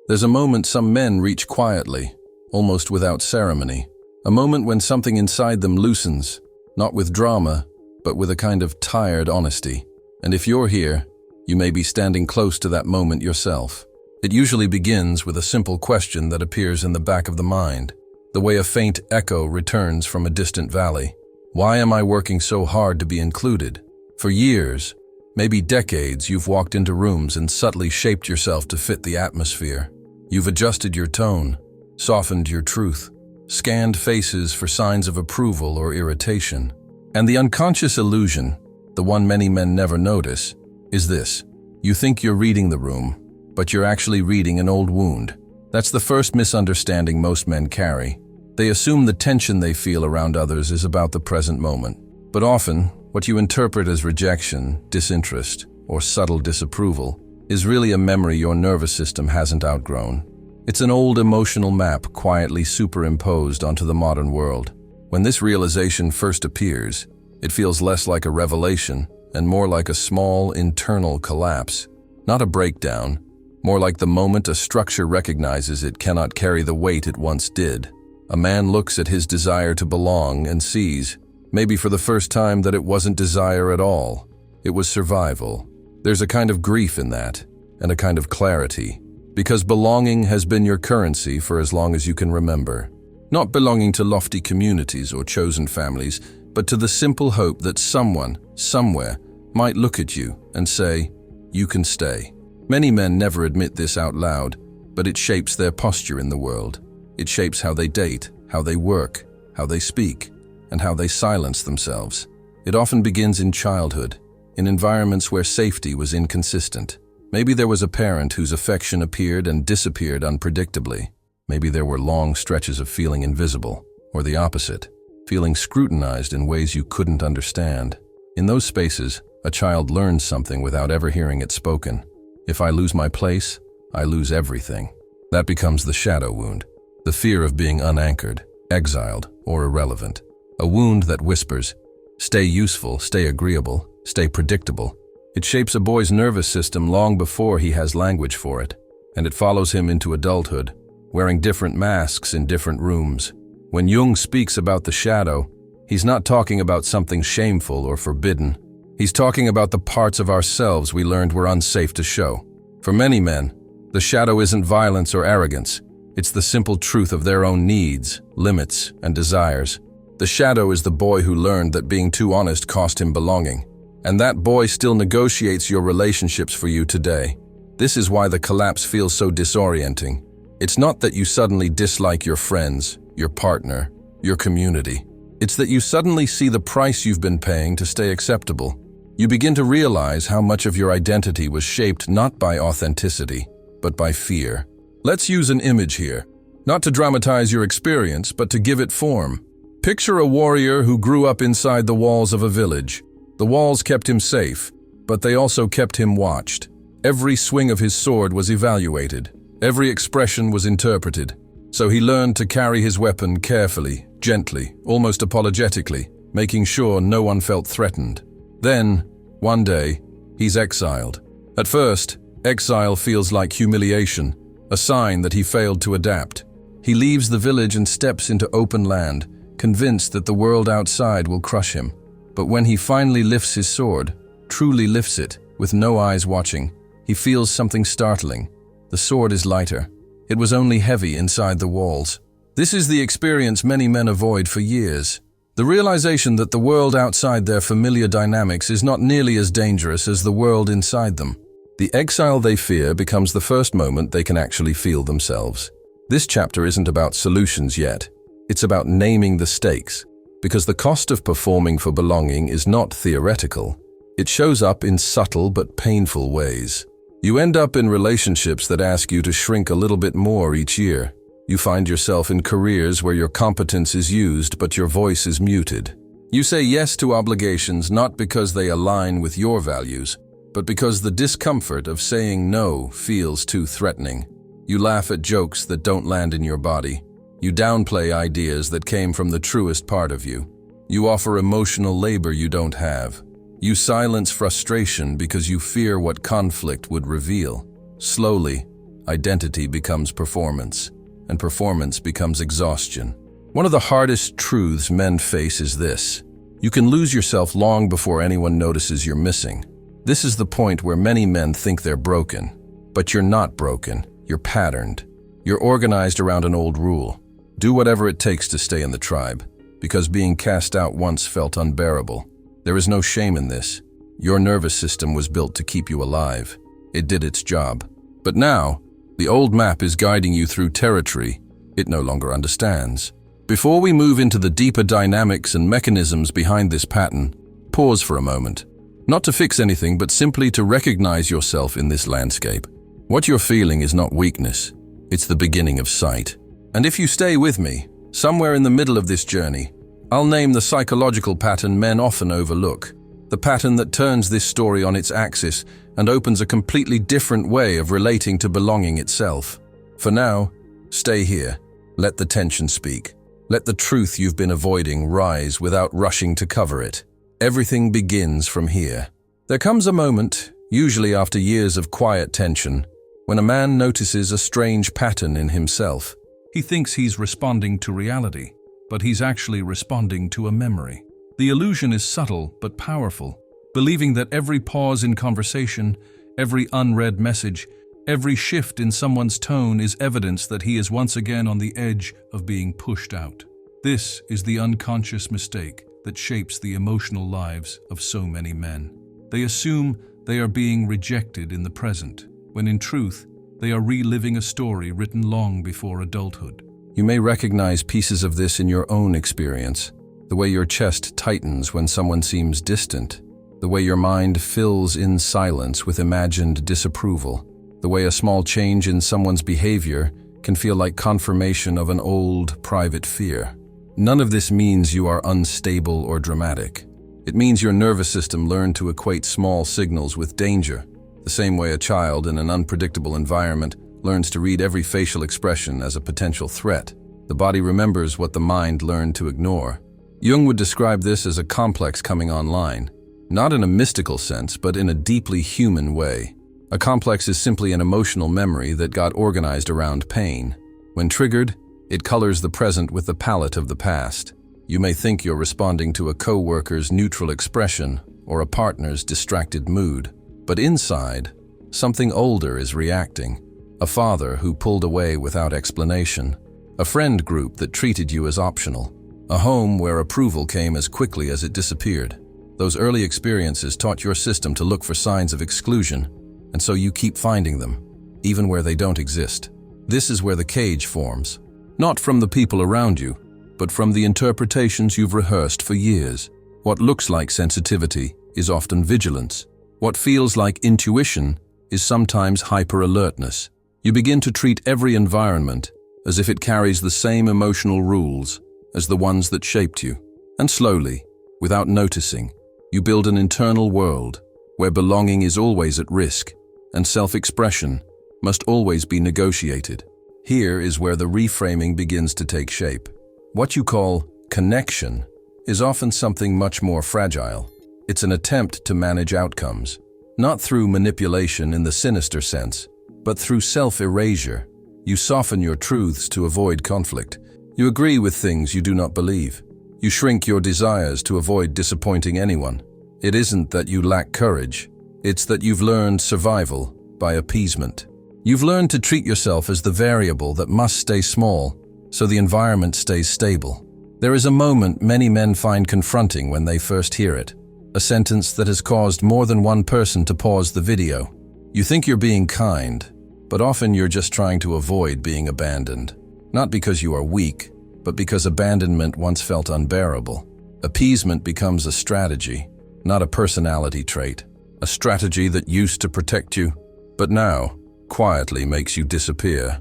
There's a moment some men reach quietly, almost without ceremony. A moment when something inside them loosens, not with drama, but with a kind of tired honesty. And if you're here, you may be standing close to that moment yourself. It usually begins with a simple question that appears in the back of the mind, the way a faint echo returns from a distant valley. Why am I working so hard to be included? For years, maybe decades, you've walked into rooms and subtly shaped yourself to fit the atmosphere. You've adjusted your tone, softened your truth, scanned faces for signs of approval or irritation. And the unconscious illusion, the one many men never notice, is this. You think you're reading the room, but you're actually reading an old wound. That's the first misunderstanding most men carry. They assume the tension they feel around others is about the present moment. But often, what you interpret as rejection, disinterest, or subtle disapproval is really a memory your nervous system hasn't outgrown. It's an old emotional map quietly superimposed onto the modern world. When this realization first appears, it feels less like a revelation and more like a small internal collapse. Not a breakdown, more like the moment a structure recognizes it cannot carry the weight it once did. A man looks at his desire to belong and sees, maybe for the first time, that it wasn't desire at all. It was survival. There's a kind of grief in that, and a kind of clarity, because belonging has been your currency for as long as you can remember. Not belonging to lofty communities or chosen families, but to the simple hope that someone, somewhere, might look at you and say, "You can stay." Many men never admit this out loud, but it shapes their posture in the world. It shapes how they date, how they work, how they speak, and how they silence themselves. It often begins in childhood, in environments where safety was inconsistent. Maybe there was a parent whose affection appeared and disappeared unpredictably. Maybe there were long stretches of feeling invisible, or the opposite, feeling scrutinized in ways you couldn't understand. In those spaces, a child learns something without ever hearing it spoken. If I lose my place, I lose everything. That becomes the shadow wound, the fear of being unanchored, exiled, or irrelevant. A wound that whispers, "Stay useful, stay agreeable, stay predictable." It shapes a boy's nervous system long before he has language for it, and it follows him into adulthood, wearing different masks in different rooms. When Jung speaks about the shadow, he's not talking about something shameful or forbidden. He's talking about the parts of ourselves we learned were unsafe to show. For many men, the shadow isn't violence or arrogance. It's the simple truth of their own needs, limits, and desires. The shadow is the boy who learned that being too honest cost him belonging. And that boy still negotiates your relationships for you today. This is why the collapse feels so disorienting. It's not that you suddenly dislike your friends, your partner, your community. It's that you suddenly see the price you've been paying to stay acceptable. You begin to realize how much of your identity was shaped not by authenticity, but by fear. Let's use an image here, not to dramatize your experience, but to give it form. Picture a warrior who grew up inside the walls of a village. The walls kept him safe, but they also kept him watched. Every swing of his sword was evaluated. Every expression was interpreted. So he learned to carry his weapon carefully, gently, almost apologetically, making sure no one felt threatened. Then, one day, he's exiled. At first, exile feels like humiliation, a sign that he failed to adapt. He leaves the village and steps into open land, convinced that the world outside will crush him. But when he finally lifts his sword, truly lifts it, with no eyes watching, he feels something startling. The sword is lighter. It was only heavy inside the walls. This is the experience many men avoid for years. The realization that the world outside their familiar dynamics is not nearly as dangerous as the world inside them. The exile they fear becomes the first moment they can actually feel themselves. This chapter isn't about solutions yet. It's about naming the stakes. Because the cost of performing for belonging is not theoretical. It shows up in subtle but painful ways. You end up in relationships that ask you to shrink a little bit more each year. You find yourself in careers where your competence is used but your voice is muted. You say yes to obligations not because they align with your values, but because the discomfort of saying no feels too threatening. You laugh at jokes that don't land in your body. You downplay ideas that came from the truest part of you. You offer emotional labor you don't have. You silence frustration because you fear what conflict would reveal. Slowly, identity becomes performance, and performance becomes exhaustion. One of the hardest truths men face is this: you can lose yourself long before anyone notices you're missing. This is the point where many men think they're broken. But you're not broken, you're patterned. You're organized around an old rule. Do whatever it takes to stay in the tribe, because being cast out once felt unbearable. There is no shame in this. Your nervous system was built to keep you alive. It did its job. But now, the old map is guiding you through territory it no longer understands. Before we move into the deeper dynamics and mechanisms behind this pattern, pause for a moment. Not to fix anything, but simply to recognize yourself in this landscape. What you're feeling is not weakness. It's the beginning of sight. And if you stay with me, somewhere in the middle of this journey, I'll name the psychological pattern men often overlook. The pattern that turns this story on its axis and opens a completely different way of relating to belonging itself. For now, stay here. Let the tension speak. Let the truth you've been avoiding rise without rushing to cover it. Everything begins from here. There comes a moment, usually after years of quiet tension, when a man notices a strange pattern in himself. He thinks he's responding to reality, but he's actually responding to a memory. The illusion is subtle but powerful, believing that every pause in conversation, every unread message, every shift in someone's tone is evidence that he is once again on the edge of being pushed out. This is the unconscious mistake that shapes the emotional lives of so many men. They assume they are being rejected in the present, when in truth, they are reliving a story written long before adulthood. You may recognize pieces of this in your own experience. The way your chest tightens when someone seems distant. The way your mind fills in silence with imagined disapproval. The way a small change in someone's behavior can feel like confirmation of an old, private fear. None of this means you are unstable or dramatic. It means your nervous system learned to equate small signals with danger, the same way a child in an unpredictable environment learns to read every facial expression as a potential threat. The body remembers what the mind learned to ignore. Jung would describe this as a complex coming online, not in a mystical sense, but in a deeply human way. A complex is simply an emotional memory that got organized around pain. When triggered, it colors the present with the palette of the past. You may think you're responding to a coworker's neutral expression or a partner's distracted mood, but inside, something older is reacting. A father who pulled away without explanation, a friend group that treated you as optional, a home where approval came as quickly as it disappeared. Those early experiences taught your system to look for signs of exclusion, and so you keep finding them, even where they don't exist. This is where the cage forms, not from the people around you, but from the interpretations you've rehearsed for years. What looks like sensitivity is often vigilance. What feels like intuition is sometimes hyper-alertness. You begin to treat every environment as if it carries the same emotional rules as the ones that shaped you. And slowly, without noticing, you build an internal world where belonging is always at risk and self-expression must always be negotiated. Here is where the reframing begins to take shape. What you call connection is often something much more fragile. It's an attempt to manage outcomes, not through manipulation in the sinister sense, but through self-erasure. You soften your truths to avoid conflict. You agree with things you do not believe. You shrink your desires to avoid disappointing anyone. It isn't that you lack courage, it's that you've learned survival by appeasement. You've learned to treat yourself as the variable that must stay small, so the environment stays stable. There is a moment many men find confronting when they first hear it, a sentence that has caused more than one person to pause the video. You think you're being kind, but often you're just trying to avoid being abandoned. Not because you are weak, but because abandonment once felt unbearable. Appeasement becomes a strategy, not a personality trait. A strategy that used to protect you, but now quietly makes you disappear.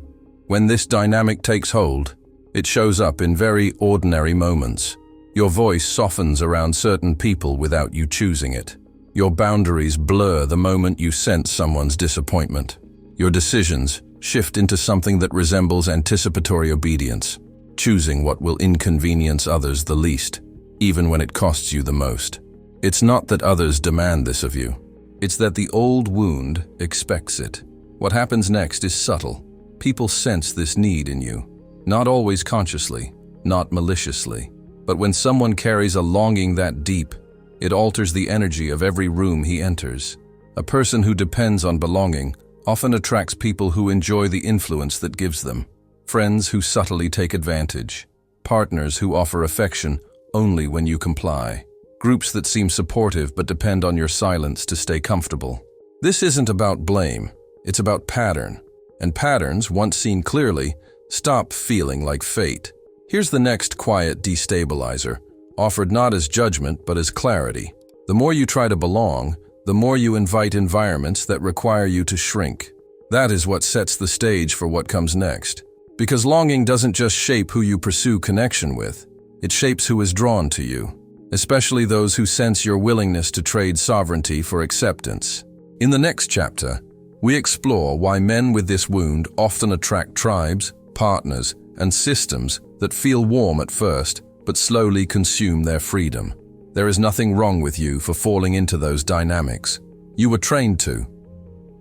When this dynamic takes hold, it shows up in very ordinary moments. Your voice softens around certain people without you choosing it. Your boundaries blur the moment you sense someone's disappointment. Your decisions shift into something that resembles anticipatory obedience, choosing what will inconvenience others the least, even when it costs you the most. It's not that others demand this of you. It's that the old wound expects it. What happens next is subtle. People sense this need in you. Not always consciously, not maliciously. But when someone carries a longing that deep, it alters the energy of every room he enters. A person who depends on belonging often attracts people who enjoy the influence that gives them. Friends who subtly take advantage. Partners who offer affection only when you comply. Groups that seem supportive but depend on your silence to stay comfortable. This isn't about blame, it's about pattern. And patterns, once seen clearly, stop feeling like fate. Here's the next quiet destabilizer, offered not as judgment but as clarity. The more you try to belong, the more you invite environments that require you to shrink. That is what sets the stage for what comes next. Because longing doesn't just shape who you pursue connection with, it shapes who is drawn to you, especially those who sense your willingness to trade sovereignty for acceptance. In the next chapter, we explore why men with this wound often attract tribes, partners, and systems that feel warm at first, but slowly consume their freedom. There is nothing wrong with you for falling into those dynamics. You were trained to.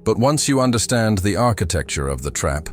But once you understand the architecture of the trap,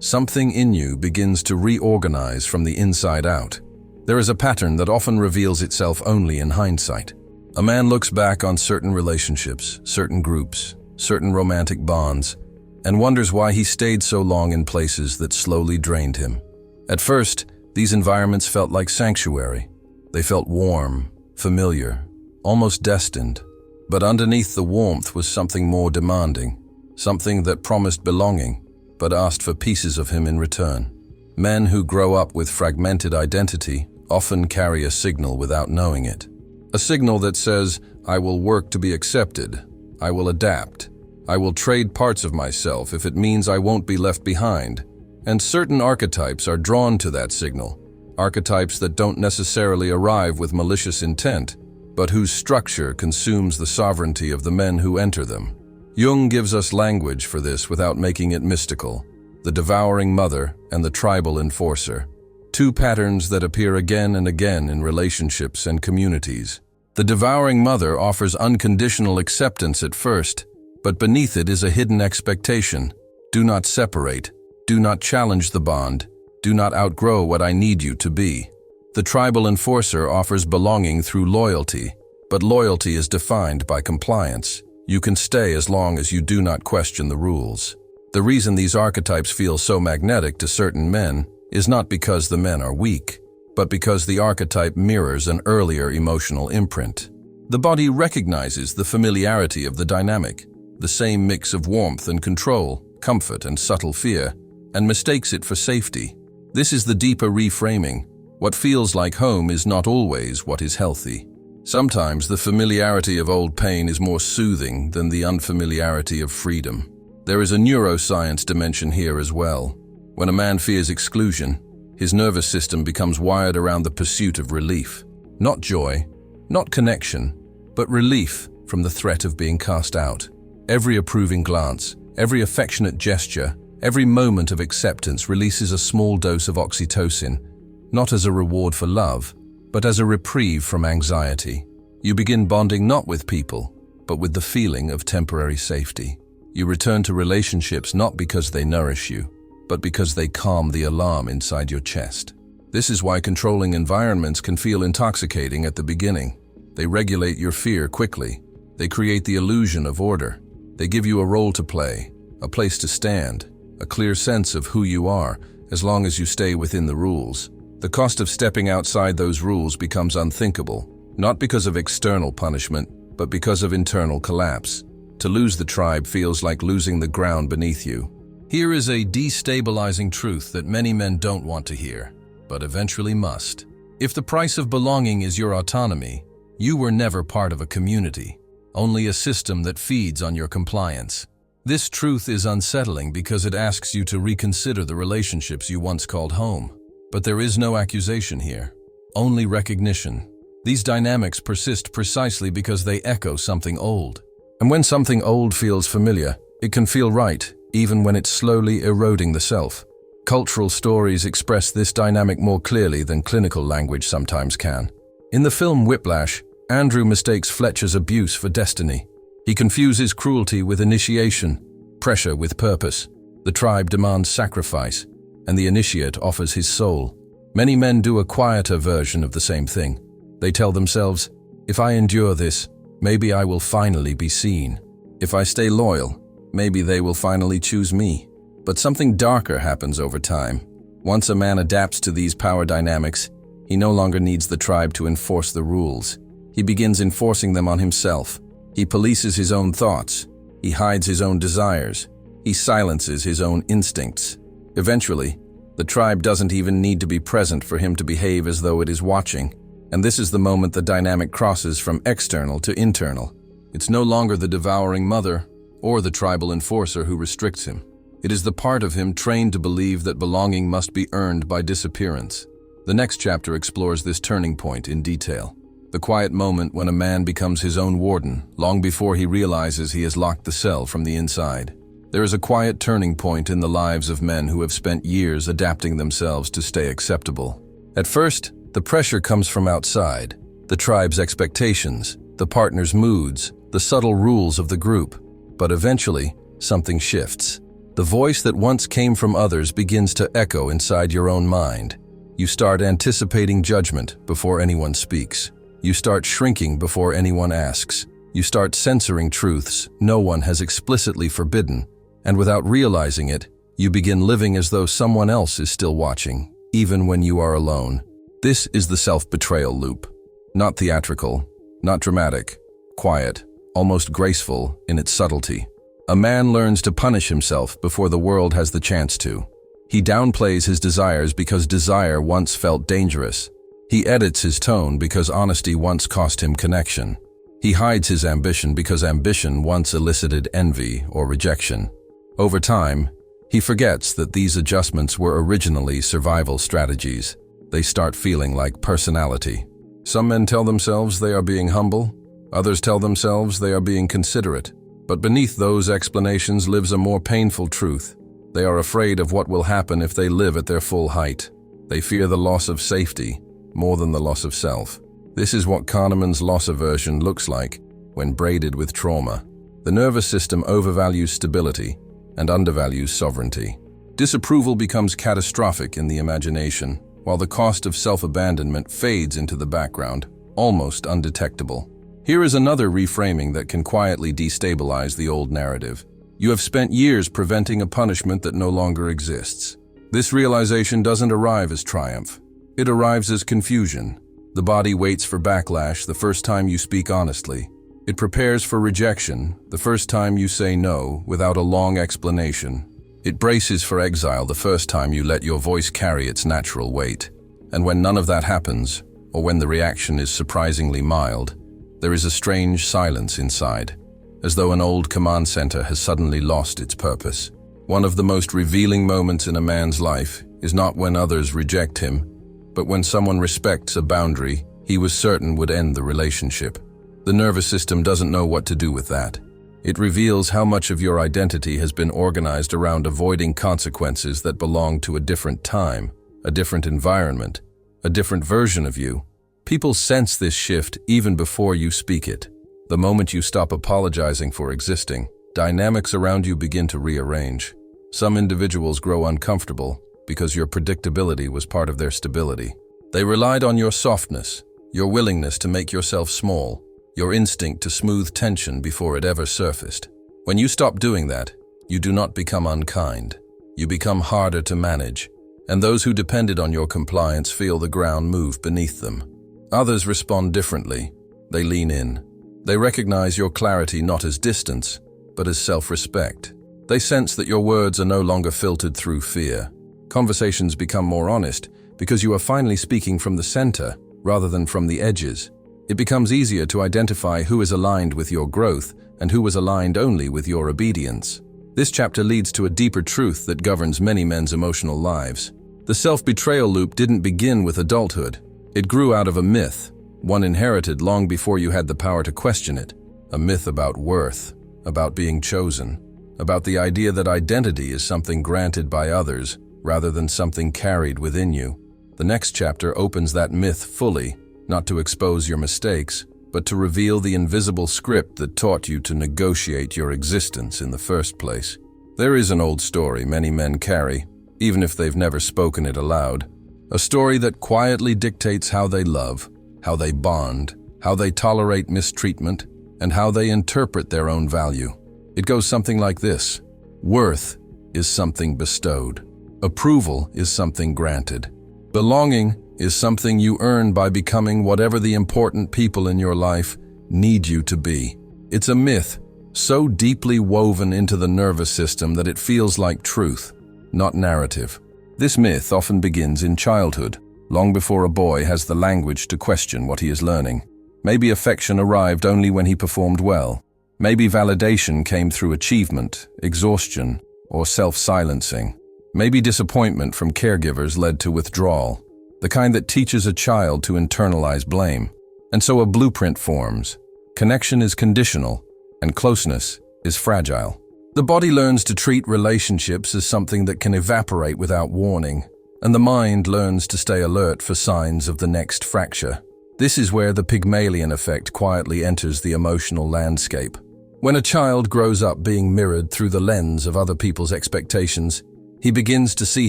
something in you begins to reorganize from the inside out. There is a pattern that often reveals itself only in hindsight. A man looks back on certain relationships, certain groups, certain romantic bonds, and wonders why he stayed so long in places that slowly drained him. At first, these environments felt like sanctuary. They felt warm, familiar, almost destined. But underneath the warmth was something more demanding, something that promised belonging, but asked for pieces of him in return. Men who grow up with fragmented identity often carry a signal without knowing it. A signal that says, I will work to be accepted. I will adapt. I will trade parts of myself if it means I won't be left behind. And certain archetypes are drawn to that signal. Archetypes that don't necessarily arrive with malicious intent, but whose structure consumes the sovereignty of the men who enter them. Jung gives us language for this without making it mystical. The devouring mother and the tribal enforcer. Two patterns that appear again and again in relationships and communities. The devouring mother offers unconditional acceptance at first, but beneath it is a hidden expectation. Do not separate. Do not challenge the bond. Do not outgrow what I need you to be. The tribal enforcer offers belonging through loyalty, but loyalty is defined by compliance. You can stay as long as you do not question the rules. The reason these archetypes feel so magnetic to certain men is not because the men are weak, but because the archetype mirrors an earlier emotional imprint. The body recognizes the familiarity of the dynamic, the same mix of warmth and control, comfort and subtle fear, and mistakes it for safety. This is the deeper reframing. What feels like home is not always what is healthy. Sometimes the familiarity of old pain is more soothing than the unfamiliarity of freedom. There is a neuroscience dimension here as well. When a man fears exclusion, his nervous system becomes wired around the pursuit of relief. Not joy, not connection, but relief from the threat of being cast out. Every approving glance, every affectionate gesture, every moment of acceptance releases a small dose of oxytocin, not as a reward for love, but as a reprieve from anxiety. You begin bonding not with people, but with the feeling of temporary safety. You return to relationships not because they nourish you, but because they calm the alarm inside your chest. This is why controlling environments can feel intoxicating at the beginning. They regulate your fear quickly. They create the illusion of order. They give you a role to play, a place to stand, a clear sense of who you are, as long as you stay within the rules. The cost of stepping outside those rules becomes unthinkable, not because of external punishment, but because of internal collapse. To lose the tribe feels like losing the ground beneath you. Here is a destabilizing truth that many men don't want to hear, but eventually must. If the price of belonging is your autonomy, you were never part of a community, only a system that feeds on your compliance. This truth is unsettling because it asks you to reconsider the relationships you once called home. But there is no accusation here, only recognition. These dynamics persist precisely because they echo something old. And when something old feels familiar, it can feel right, even when it's slowly eroding the self. Cultural stories express this dynamic more clearly than clinical language sometimes can. In the film Whiplash, Andrew mistakes Fletcher's abuse for destiny. He confuses cruelty with initiation, pressure with purpose. The tribe demands sacrifice, and the initiate offers his soul. Many men do a quieter version of the same thing. They tell themselves, if I endure this, maybe I will finally be seen. If I stay loyal, maybe they will finally choose me. But something darker happens over time. Once a man adapts to these power dynamics, he no longer needs the tribe to enforce the rules. He begins enforcing them on himself. He polices his own thoughts. He hides his own desires. He silences his own instincts. Eventually, the tribe doesn't even need to be present for him to behave as though it is watching. And this is the moment the dynamic crosses from external to internal. It's no longer the devouring mother or the tribal enforcer who restricts him. It is the part of him trained to believe that belonging must be earned by disappearance. The next chapter explores this turning point in detail. The quiet moment when a man becomes his own warden, long before he realizes he has locked the cell from the inside. There is a quiet turning point in the lives of men who have spent years adapting themselves to stay acceptable. At first, the pressure comes from outside, the tribe's expectations, the partner's moods, the subtle rules of the group. But eventually, something shifts. The voice that once came from others begins to echo inside your own mind. You start anticipating judgment before anyone speaks. You start shrinking before anyone asks. You start censoring truths no one has explicitly forbidden. And without realizing it, you begin living as though someone else is still watching, even when you are alone. This is the self-betrayal loop. Not theatrical, not dramatic, quiet, almost graceful in its subtlety. A man learns to punish himself before the world has the chance to. He downplays his desires because desire once felt dangerous. He edits his tone because honesty once cost him connection. He hides his ambition because ambition once elicited envy or rejection. Over time, he forgets that these adjustments were originally survival strategies. They start feeling like personality. Some men tell themselves they are being humble. Others tell themselves they are being considerate. But beneath those explanations lives a more painful truth. They are afraid of what will happen if they live at their full height. They fear the loss of safety more than the loss of self. This is what Kahneman's loss aversion looks like when braided with trauma. The nervous system overvalues stability and undervalues sovereignty. Disapproval becomes catastrophic in the imagination, while the cost of self-abandonment fades into the background, almost undetectable. Here is another reframing that can quietly destabilize the old narrative. You have spent years preventing a punishment that no longer exists. This realization doesn't arrive as triumph. It arrives as confusion. The body waits for backlash the first time you speak honestly. It prepares for rejection the first time you say no without a long explanation. It braces for exile the first time you let your voice carry its natural weight. And when none of that happens, or when the reaction is surprisingly mild, there is a strange silence inside, as though an old command center has suddenly lost its purpose. One of the most revealing moments in a man's life is not when others reject him, but when someone respects a boundary he was certain would end the relationship. The nervous system doesn't know what to do with that. It reveals how much of your identity has been organized around avoiding consequences that belong to a different time, a different environment, a different version of you. People sense this shift even before you speak it. The moment you stop apologizing for existing, dynamics around you begin to rearrange. Some individuals grow uncomfortable because your predictability was part of their stability. They relied on your softness, your willingness to make yourself small, your instinct to smooth tension before it ever surfaced. When you stop doing that, you do not become unkind. You become harder to manage, and those who depended on your compliance feel the ground move beneath them. Others respond differently. They lean in. They recognize your clarity not as distance, but as self-respect. They sense that your words are no longer filtered through fear. Conversations become more honest because you are finally speaking from the center rather than from the edges. It becomes easier to identify who is aligned with your growth and who is aligned only with your obedience. This chapter leads to a deeper truth that governs many men's emotional lives. The self-betrayal loop didn't begin with adulthood. It grew out of a myth, one inherited long before you had the power to question it. A myth about worth, about being chosen, about the idea that identity is something granted by others rather than something carried within you. The next chapter opens that myth fully, not to expose your mistakes, but to reveal the invisible script that taught you to negotiate your existence in the first place. There is an old story many men carry, even if they've never spoken it aloud. A story that quietly dictates how they love, how they bond, how they tolerate mistreatment, and how they interpret their own value. It goes something like this. Worth is something bestowed. Approval is something granted. Belonging is something you earn by becoming whatever the important people in your life need you to be. It's a myth, so deeply woven into the nervous system that it feels like truth, not narrative. This myth often begins in childhood, long before a boy has the language to question what he is learning. Maybe affection arrived only when he performed well. Maybe validation came through achievement, exhaustion, or self-silencing. Maybe disappointment from caregivers led to withdrawal, the kind that teaches a child to internalize blame. And so a blueprint forms. Connection is conditional, and closeness is fragile. The body learns to treat relationships as something that can evaporate without warning, and the mind learns to stay alert for signs of the next fracture. This is where the Pygmalion effect quietly enters the emotional landscape. When a child grows up being mirrored through the lens of other people's expectations, he begins to see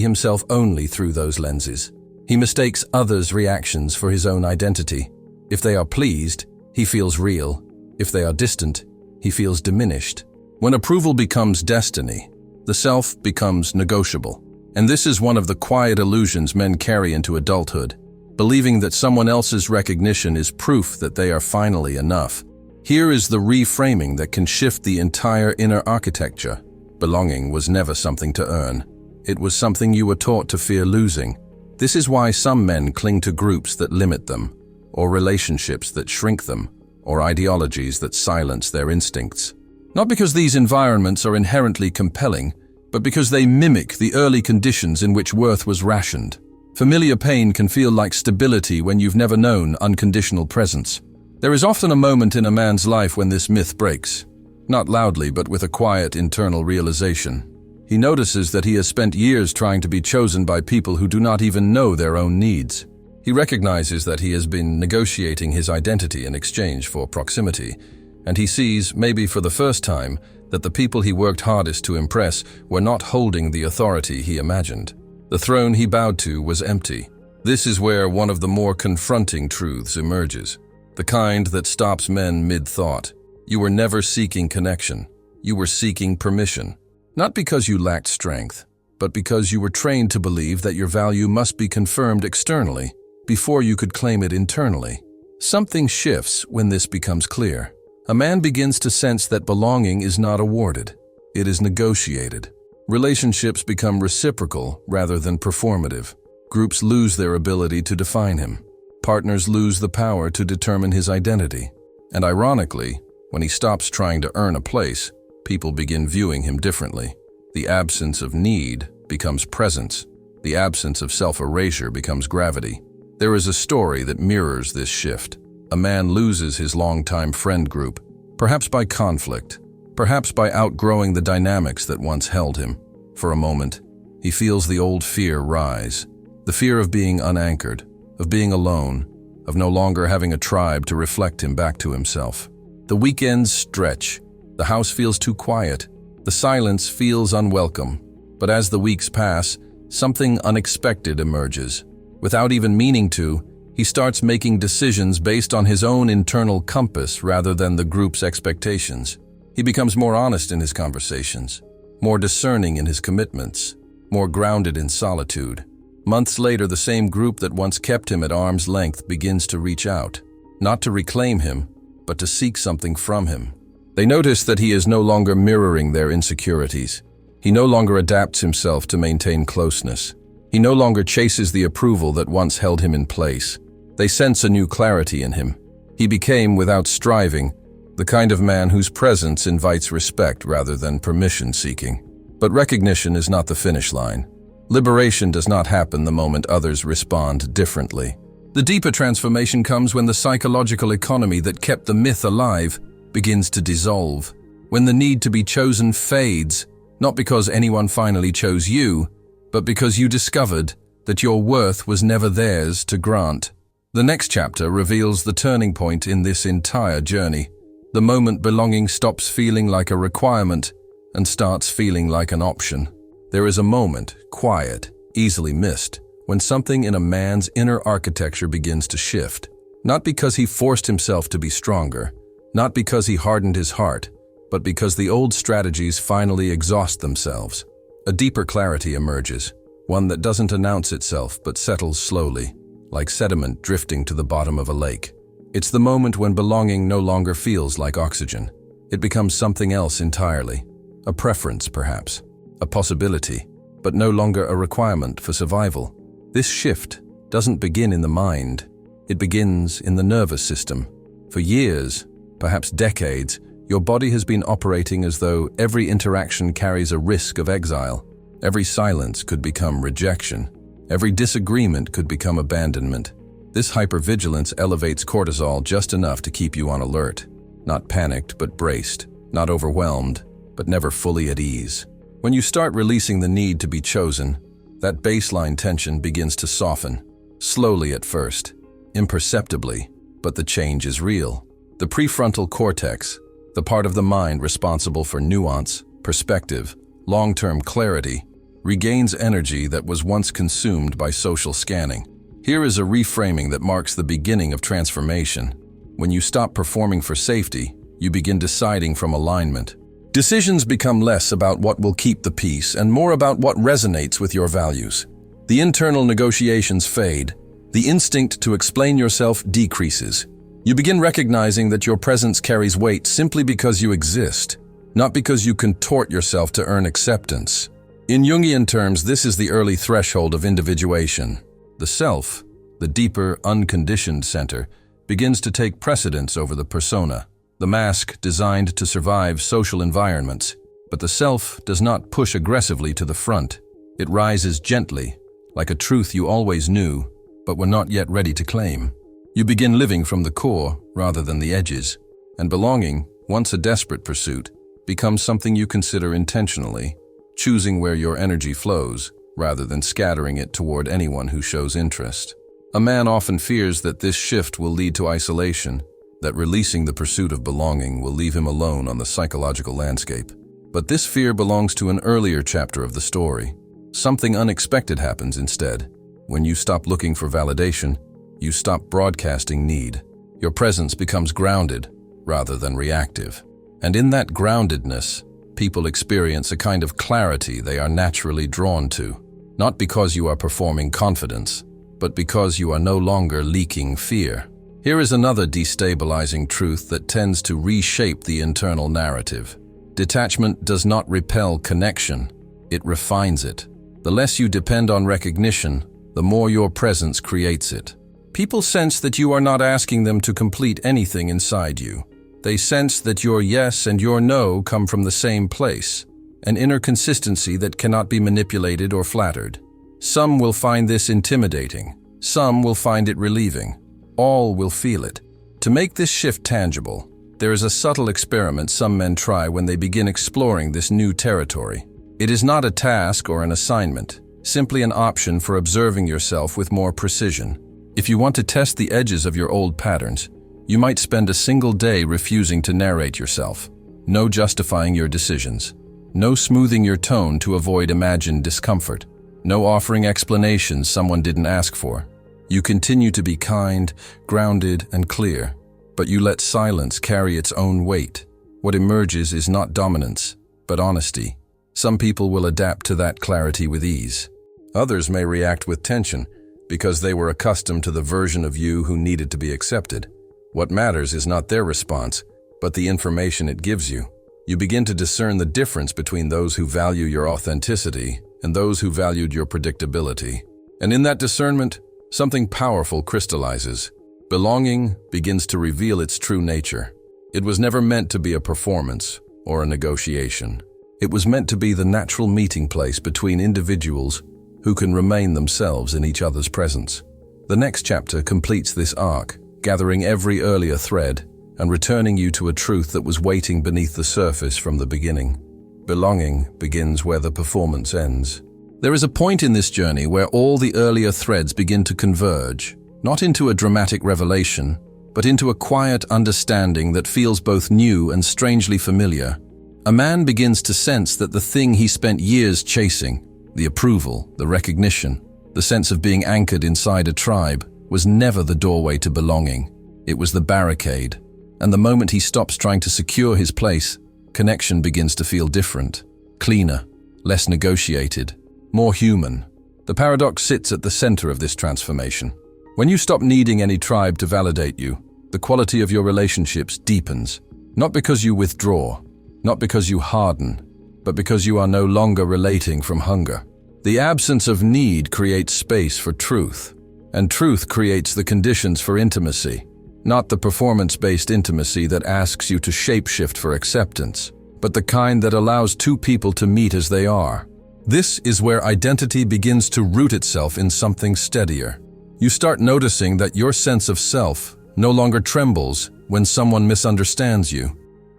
himself only through those lenses. He mistakes others' reactions for his own identity. If they are pleased, he feels real. If they are distant, he feels diminished. When approval becomes destiny, the self becomes negotiable. And this is one of the quiet illusions men carry into adulthood, believing that someone else's recognition is proof that they are finally enough. Here is the reframing that can shift the entire inner architecture. Belonging was never something to earn. It was something you were taught to fear losing. This is why some men cling to groups that limit them, or relationships that shrink them, or ideologies that silence their instincts. Not because these environments are inherently compelling, but because they mimic the early conditions in which worth was rationed. Familiar pain can feel like stability when you've never known unconditional presence. There is often a moment in a man's life when this myth breaks, not loudly but with a quiet internal realization. He notices that he has spent years trying to be chosen by people who do not even know their own needs. He recognizes that he has been negotiating his identity in exchange for proximity, and he sees, maybe for the first time, that the people he worked hardest to impress were not holding the authority he imagined. The throne he bowed to was empty. This is where one of the more confronting truths emerges. The kind that stops men mid-thought. You were never seeking connection. You were seeking permission. Not because you lacked strength, but because you were trained to believe that your value must be confirmed externally before you could claim it internally. Something shifts when this becomes clear. A man begins to sense that belonging is not awarded. It is negotiated. Relationships become reciprocal rather than performative. Groups lose their ability to define him. Partners lose the power to determine his identity. And ironically, when he stops trying to earn a place, people begin viewing him differently. The absence of need becomes presence. The absence of self-erasure becomes gravity. There is a story that mirrors this shift. A man loses his longtime friend group, perhaps by conflict, perhaps by outgrowing the dynamics that once held him. For a moment, he feels the old fear rise. The fear of being unanchored, of being alone, of no longer having a tribe to reflect him back to himself. The weekends stretch. The house feels too quiet. The silence feels unwelcome. But as the weeks pass, something unexpected emerges. Without even meaning to, he starts making decisions based on his own internal compass rather than the group's expectations. He becomes more honest in his conversations, more discerning in his commitments, more grounded in solitude. Months later, the same group that once kept him at arm's length begins to reach out, not to reclaim him, but to seek something from him. They notice that he is no longer mirroring their insecurities. He no longer adapts himself to maintain closeness. He no longer chases the approval that once held him in place. They sense a new clarity in him. He became, without striving, the kind of man whose presence invites respect rather than permission-seeking. But recognition is not the finish line. Liberation does not happen the moment others respond differently. The deeper transformation comes when the psychological economy that kept the myth alive begins to dissolve, when the need to be chosen fades, not because anyone finally chose you, but because you discovered that your worth was never theirs to grant. The next chapter reveals the turning point in this entire journey, the moment belonging stops feeling like a requirement and starts feeling like an option. There is a moment, quiet, easily missed, when something in a man's inner architecture begins to shift. Not because he forced himself to be stronger, not because he hardened his heart, but because the old strategies finally exhaust themselves. A deeper clarity emerges, one that doesn't announce itself but settles slowly, like sediment drifting to the bottom of a lake. It's the moment when belonging no longer feels like oxygen. It becomes something else entirely. A preference, perhaps. A possibility, but no longer a requirement for survival. This shift doesn't begin in the mind. It begins in the nervous system. For years, perhaps decades, your body has been operating as though every interaction carries a risk of exile. Every silence could become rejection. Every disagreement could become abandonment. This hypervigilance elevates cortisol just enough to keep you on alert. Not panicked, but braced. Not overwhelmed, but never fully at ease. When you start releasing the need to be chosen, that baseline tension begins to soften. Slowly at first, imperceptibly, but the change is real. The prefrontal cortex, the part of the mind responsible for nuance, perspective, long-term clarity, regains energy that was once consumed by social scanning. Here is a reframing that marks the beginning of transformation. When you stop performing for safety, you begin deciding from alignment. Decisions become less about what will keep the peace and more about what resonates with your values. The internal negotiations fade. The instinct to explain yourself decreases. You begin recognizing that your presence carries weight simply because you exist, not because you contort yourself to earn acceptance. In Jungian terms, this is the early threshold of individuation. The self, the deeper, unconditioned center, begins to take precedence over the persona, the mask designed to survive social environments. But the self does not push aggressively to the front. It rises gently, like a truth you always knew, but were not yet ready to claim. You begin living from the core rather than the edges, and belonging, once a desperate pursuit, becomes something you consider intentionally, choosing where your energy flows, rather than scattering it toward anyone who shows interest. A man often fears that this shift will lead to isolation, that releasing the pursuit of belonging will leave him alone on the psychological landscape. But this fear belongs to an earlier chapter of the story. Something unexpected happens instead. When you stop looking for validation, you stop broadcasting need. Your presence becomes grounded rather than reactive. And in that groundedness, people experience a kind of clarity they are naturally drawn to, not because you are performing confidence, but because you are no longer leaking fear. Here is another destabilizing truth that tends to reshape the internal narrative. Detachment does not repel connection, it refines it. The less you depend on recognition, the more your presence creates it. People sense that you are not asking them to complete anything inside you. They sense that your yes and your no come from the same place, an inner consistency that cannot be manipulated or flattered. Some will find this intimidating. Some will find it relieving. All will feel it. To make this shift tangible, there is a subtle experiment some men try when they begin exploring this new territory. It is not a task or an assignment, simply an option for observing yourself with more precision. If you want to test the edges of your old patterns, you might spend a single day refusing to narrate yourself. No justifying your decisions. No smoothing your tone to avoid imagined discomfort. No offering explanations someone didn't ask for. You continue to be kind, grounded, and clear, but you let silence carry its own weight. What emerges is not dominance, but honesty. Some people will adapt to that clarity with ease. Others may react with tension because they were accustomed to the version of you who needed to be accepted. What matters is not their response, but the information it gives you. You begin to discern the difference between those who value your authenticity and those who valued your predictability. And in that discernment, something powerful crystallizes. Belonging begins to reveal its true nature. It was never meant to be a performance or a negotiation. It was meant to be the natural meeting place between individuals who can remain themselves in each other's presence. The next chapter completes this arc, gathering every earlier thread and returning you to a truth that was waiting beneath the surface from the beginning. Belonging begins where the performance ends. There is a point in this journey where all the earlier threads begin to converge, not into a dramatic revelation, but into a quiet understanding that feels both new and strangely familiar. A man begins to sense that the thing he spent years chasing, the approval, the recognition, the sense of being anchored inside a tribe, was never the doorway to belonging. It was the barricade. And the moment he stops trying to secure his place, connection begins to feel different, cleaner, less negotiated, more human. The paradox sits at the center of this transformation. When you stop needing any tribe to validate you, the quality of your relationships deepens, not because you withdraw, not because you harden, but because you are no longer relating from hunger. The absence of need creates space for truth, and truth creates the conditions for intimacy, not the performance-based intimacy that asks you to shapeshift for acceptance, but the kind that allows two people to meet as they are. This is where identity begins to root itself in something steadier. You start noticing that your sense of self no longer trembles when someone misunderstands you.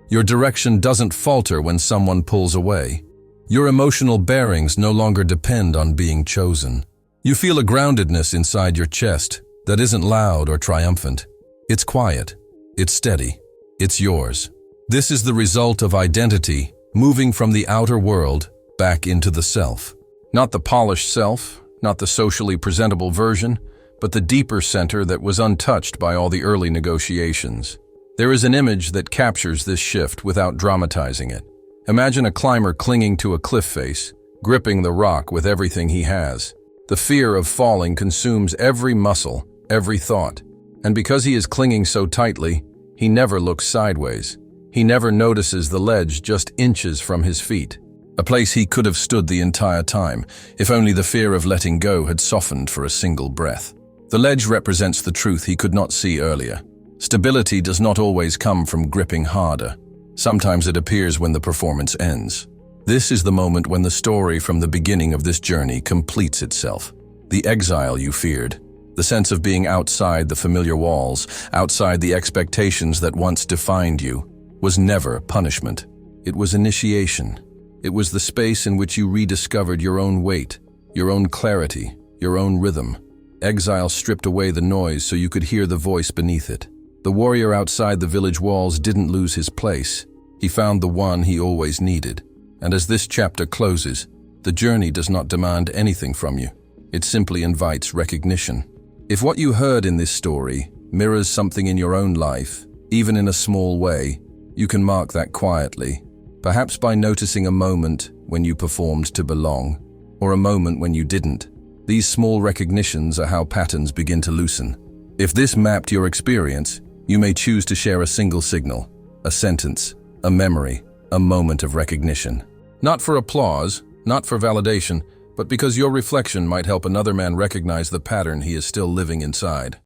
Your direction doesn't falter when someone pulls away. Your emotional bearings no longer depend on being chosen. You feel a groundedness inside your chest that isn't loud or triumphant. It's quiet. It's steady. It's yours. This is the result of identity moving from the outer world back into the self. Not the polished self, not the socially presentable version, but the deeper center that was untouched by all the early negotiations. There is an image that captures this shift without dramatizing it. Imagine a climber clinging to a cliff face, gripping the rock with everything he has. The fear of falling consumes every muscle, every thought. And because he is clinging so tightly, he never looks sideways. He never notices the ledge just inches from his feet, a place he could have stood the entire time, if only the fear of letting go had softened for a single breath. The ledge represents the truth he could not see earlier. Stability does not always come from gripping harder. Sometimes it appears when the performance ends. This is the moment when the story from the beginning of this journey completes itself. The exile you feared, the sense of being outside the familiar walls, outside the expectations that once defined you, was never punishment. It was initiation. It was the space in which you rediscovered your own weight, your own clarity, your own rhythm. Exile stripped away the noise so you could hear the voice beneath it. The warrior outside the village walls didn't lose his place. He found the one he always needed. And as this chapter closes, the journey does not demand anything from you. It simply invites recognition. If what you heard in this story mirrors something in your own life, even in a small way, you can mark that quietly, perhaps by noticing a moment when you performed to belong, or a moment when you didn't. These small recognitions are how patterns begin to loosen. If this mapped your experience, you may choose to share a single signal, a sentence, a memory, a moment of recognition. Not for applause, not for validation, but because your reflection might help another man recognize the pattern he is still living inside.